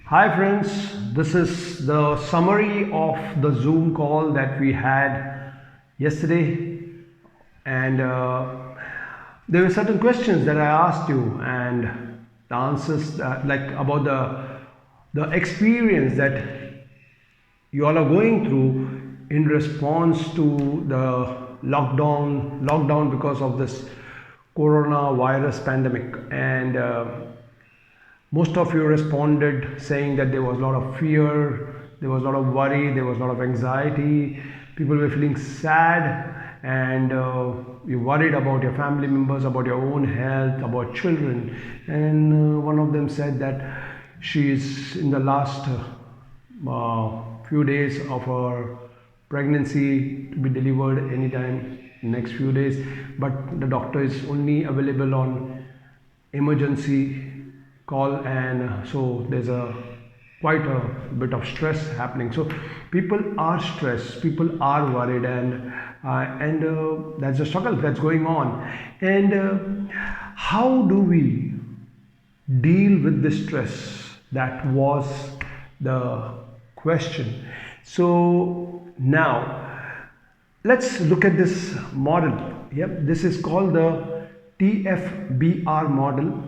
Hi friends, this is the summary of the Zoom call that we had yesterday, and there were certain questions that I asked you, and the answers like about the experience that you all are going through in response to the lockdown because of this coronavirus pandemic, and most of you responded saying that there was a lot of fear, there was a lot of worry, there was a lot of anxiety. People were feeling sad, and you worried about your family members, about your own health, about children. And one of them said that she is in the last few days of her pregnancy to be delivered anytime next few days, but the doctor is only available on emergency call, and so there's a quite a bit of stress happening. So people are stressed, people are worried, and that's a struggle that's going on. And how do we deal with the stress? That was the question. So now let's look at this model. Yep, this is called the TFBR model.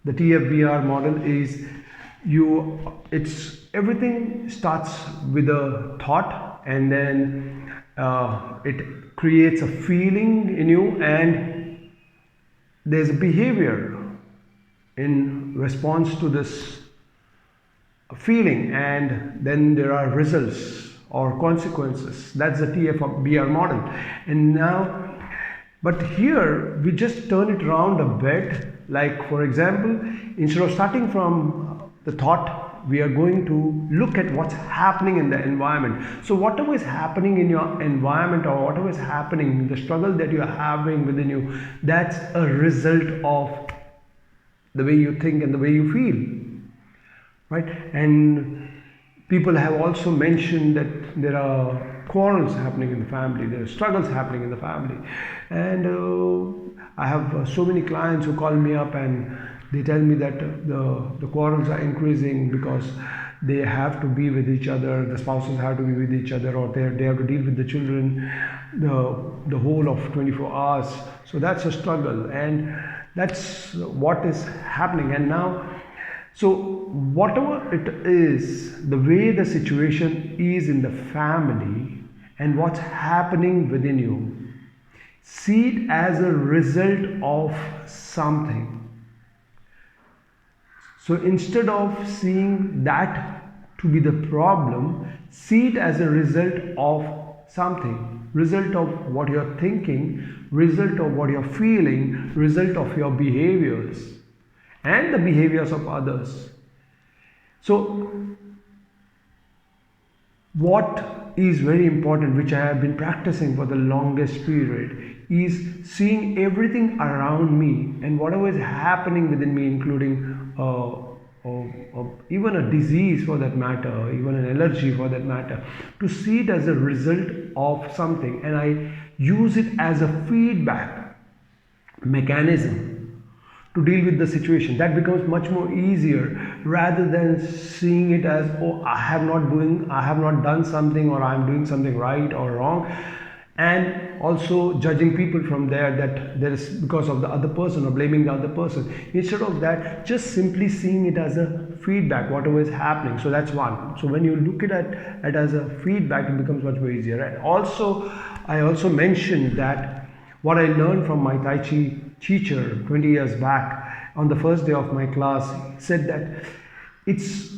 The TFBR model is it's everything starts with a thought, and then it creates a feeling in you, and there's a behavior in response to this feeling, and then there are results or consequences. That's the TFBR model. And now, but here we just turn it around a bit. Like, for example, instead of starting from the thought, we are going to look at what's happening in the environment. So whatever is happening in your environment, or whatever is happening, the struggle that you are having within you, that's a result of the way you think and the way you feel, right? And people have also mentioned that there are quarrels happening in the family, there are struggles happening in the family. And I have so many clients who call me up and they tell me that the quarrels are increasing because they have to be with each other, the spouses have to be with each other, or they have to deal with the children the whole of 24 hours. So that's a struggle, and that's what is happening. And now, so whatever it is, the way the situation is in the family and what's happening within you, see it as a result of something. So instead of seeing that to be the problem, see it as a result of something. Result of what you're thinking, result of what you're feeling, result of your behaviors and the behaviors of others. So what is very important, which I have been practicing for the longest period, is seeing everything around me and whatever is happening within me, including even a disease for that matter, even an allergy for that matter, to see it as a result of something, and I use it as a feedback mechanism to deal with the situation. That becomes much more easier rather than seeing it as, oh, I have not done something, or I am doing something right or wrong, and also judging people from there, that there is because of the other person, or blaming the other person. Instead of that, just simply seeing it as a feedback, whatever is happening. So that's one. So when you look at it as a feedback, it becomes much more easier. And also, I also mentioned that what I learned from my Tai Chi teacher 20 years back, on the first day of my class, he said that it's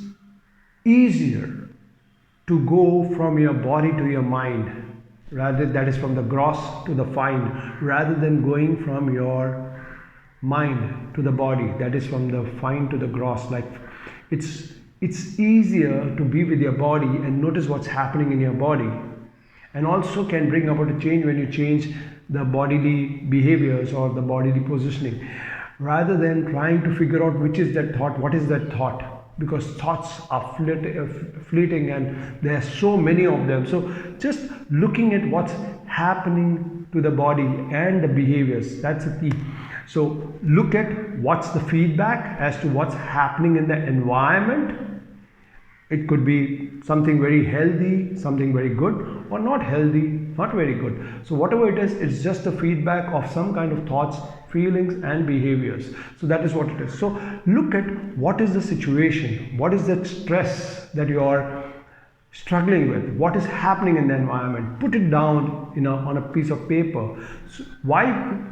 easier to go from your body to your mind, rather, that is from the gross to the fine, rather than going from your mind to the body, that is from the fine to the gross. Like, it's easier to be with your body and notice what's happening in your body, and also can bring about a change when you change the bodily behaviors or the bodily positioning, rather than trying to figure out which is that thought, what is that thought, because thoughts are fleeting and there are so many of them. So just looking at what's happening to the body and the behaviors, that's the key. So look at what's the feedback as to what's happening in the environment, It could be something very healthy, something very good, or not healthy, not very good. So whatever it is, it's just a feedback of some kind of thoughts, feelings and behaviors. So that is what it is. So look at what is the situation, what is that stress that you are struggling with, what is happening in the environment. Put it down on a piece of paper. So why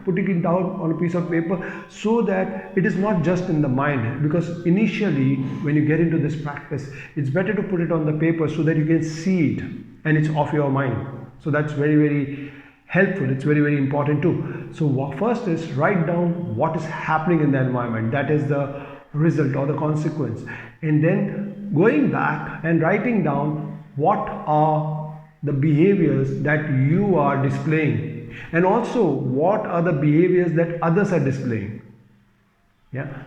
putting it down on a piece of paper? So that it is not just in the mind, because initially when you get into this practice, it's better to put it on the paper so that you can see it and it's off your mind. So that's very, very helpful. It's very, very important too. So first is write down what is happening in the environment. That is the result or the consequence. And then going back and writing down what are the behaviors that you are displaying, and also what are the behaviors that others are displaying.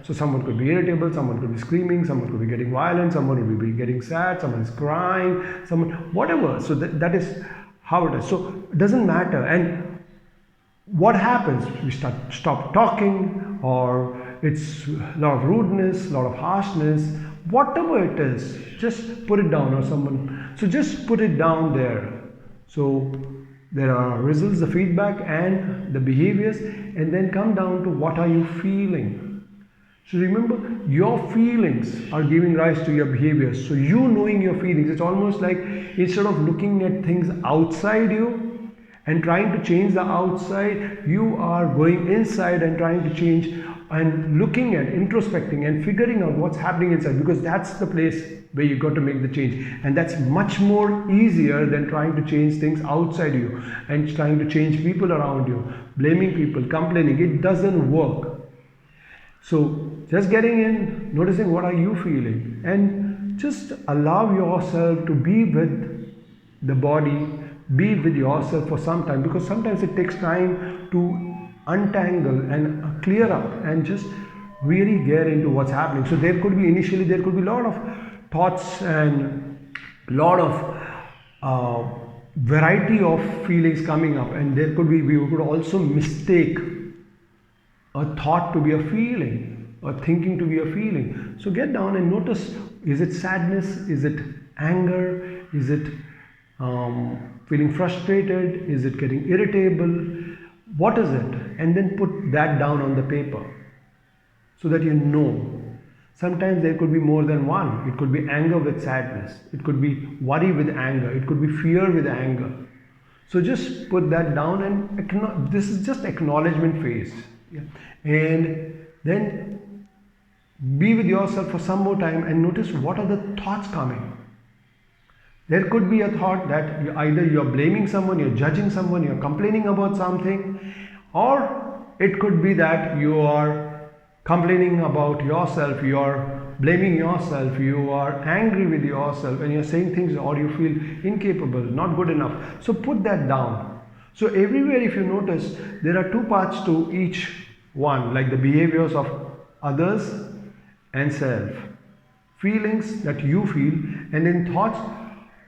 So someone could be irritable, someone could be screaming, someone could be getting violent, someone would be getting sad, someone is crying, someone whatever. So that is how it is. So it doesn't matter. And what happens? We stop talking, or it's a lot of rudeness, a lot of harshness, whatever it is, just put it down. Or someone, so just put it down there. So there are results, the feedback and the behaviors, and then come down to what are you feeling. So remember, your feelings are giving rise to your behaviors. So you knowing your feelings, it's almost like instead of looking at things outside you and trying to change the outside, you are going inside and trying to change and looking at, introspecting and figuring out what's happening inside, because that's the place where you got to make the change. And that's much more easier than trying to change things outside you and trying to change people around you, blaming people, complaining. It doesn't work. So just getting in, noticing what are you feeling, and just allow yourself to be with the body, be with yourself for some time, because sometimes it takes time to untangle and clear up and just really get into what's happening. So there could be initially, there could be a lot of thoughts and a lot of variety of feelings coming up, and there could be, we could also mistake a thought to be a feeling, or thinking to be a feeling. So get down and notice, is it sadness, is it anger, is it feeling frustrated, is it getting irritable, what is it? And then put that down on the paper so that you know. Sometimes there could be more than one. It could be anger with sadness, it could be worry with anger, it could be fear with anger. So just put that down, and this is just acknowledgement phase. And then be with yourself for some more time and notice what are the thoughts coming. There could be a thought that either you're blaming someone, you're judging someone, you're complaining about something, or it could be that you are complaining about yourself, you're blaming yourself, you are angry with yourself, and you're saying things, or you feel incapable, not good enough. So put that down. So everywhere, if you notice, there are two parts to each one, like the behaviors of others and self. Feelings that you feel, and then thoughts.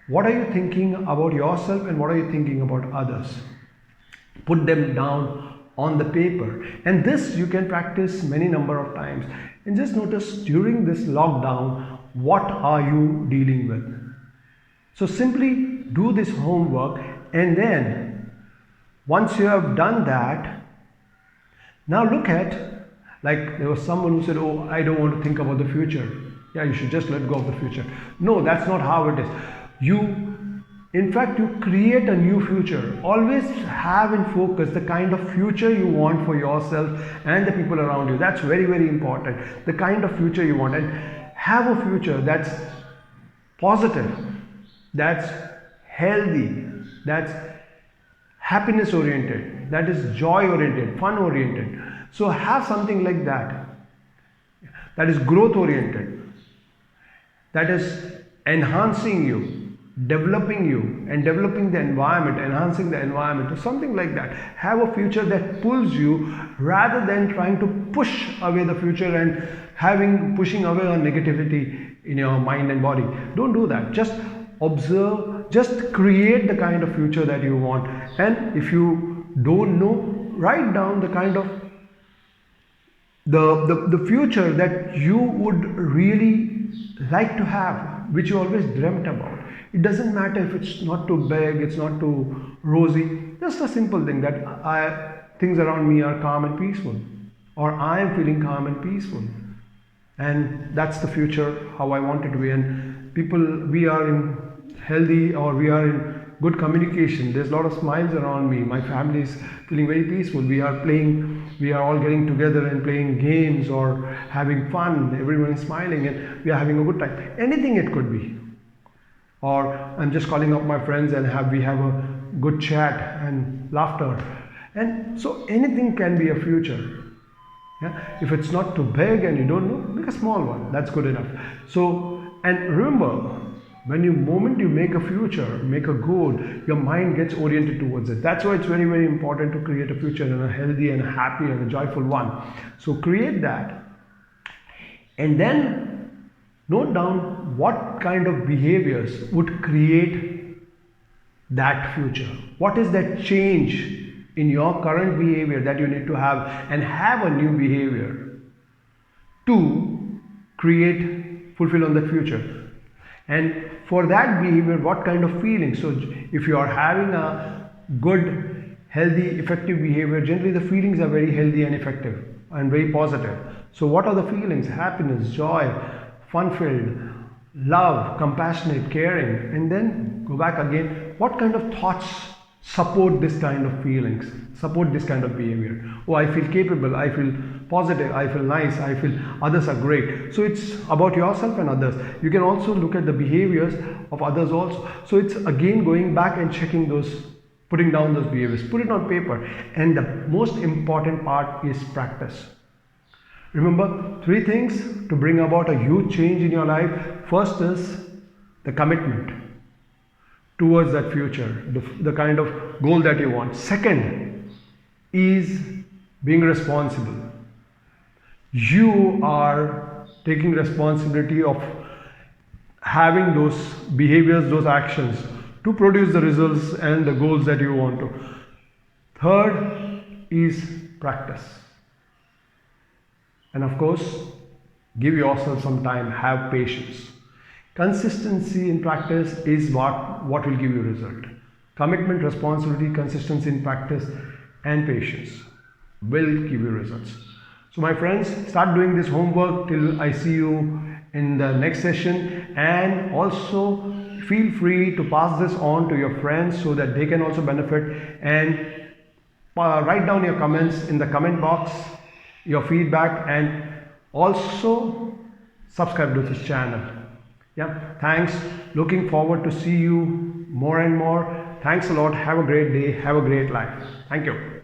What are you thinking about yourself and what are you thinking about others? Put them down on the paper. And this you can practice many number of times. And just notice during this lockdown, what are you dealing with? So simply do this homework, and then once you have done that, now look at, like there was someone who said, oh, I don't want to think about the future. Yeah, you should just let go of the future. No, that's not how it is. In fact, you create a new future. Always have in focus the kind of future you want for yourself and the people around you. That's very, very important. The kind of future you want. And have a future that's positive, that's healthy, that's happiness oriented, that is joy oriented, fun oriented. So have something like that. That is growth oriented. That is enhancing you, developing you, and developing the environment, enhancing the environment, or something like that. Have a future that pulls you rather than trying to push away the future and pushing away on negativity in your mind and body. Don't do that. Just observe, just create the kind of future that you want. And if you don't know, write down the kind of the future that you would really like to have, which you always dreamt about. It doesn't matter if it's not too big, it's not too rosy. Just a simple thing that things around me are calm and peaceful, or I am feeling calm and peaceful, and that's the future how I want it to be. And people, we are in healthy, or we are in good communication. There's a lot of smiles around me. My family is feeling very peaceful. We are playing, we are all getting together and playing games or having fun. Everyone is smiling and we are having a good time. Anything it could be. Or I'm just calling up my friends and we have a good chat and laughter. And so anything can be a future. Yeah? If it's not too big and you don't know, make a small one. That's good enough. So, and remember, when you moment you make a future, make a goal, your mind gets oriented towards it. That's why it's very, very important to create a future, and a healthy and a happy and a joyful one. So create that. And then note down what kind of behaviors would create that future. What is that change in your current behavior that you need to have, and have a new behavior to fulfill on the future. And for that behavior, what kind of feelings? So if you are having a good, healthy, effective behavior, generally the feelings are very healthy and effective and very positive. So what are the feelings? Happiness, joy, fun-filled, love, compassionate, caring. And then go back again. What kind of thoughts support this kind of feelings, support this kind of behavior? Oh, I feel capable, I feel positive, I feel nice, I feel others are great. So it's about yourself and others. You can also look at the behaviors of others also. So it's again going back and checking those, putting down those behaviors, put it on paper. And the most important part is practice. Remember, 3 things to bring about a huge change in your life. First is the commitment towards that future, the kind of goal that you want. Second is being responsible. You are taking responsibility of having those behaviors, those actions to produce the results and the goals that you want to. Third is practice. And of course, give yourself some time, have patience. Consistency in practice is what will give you result. Commitment, responsibility, consistency in practice, and patience will give you results. So my friends, start doing this homework till I see you in the next session, and also feel free to pass this on to your friends so that they can also benefit, and write down your comments in the comment box, your feedback, and also subscribe to this channel. Yeah, thanks. Looking forward to see you more and more. Thanks a lot. Have a great day. Have a great life. Thank you.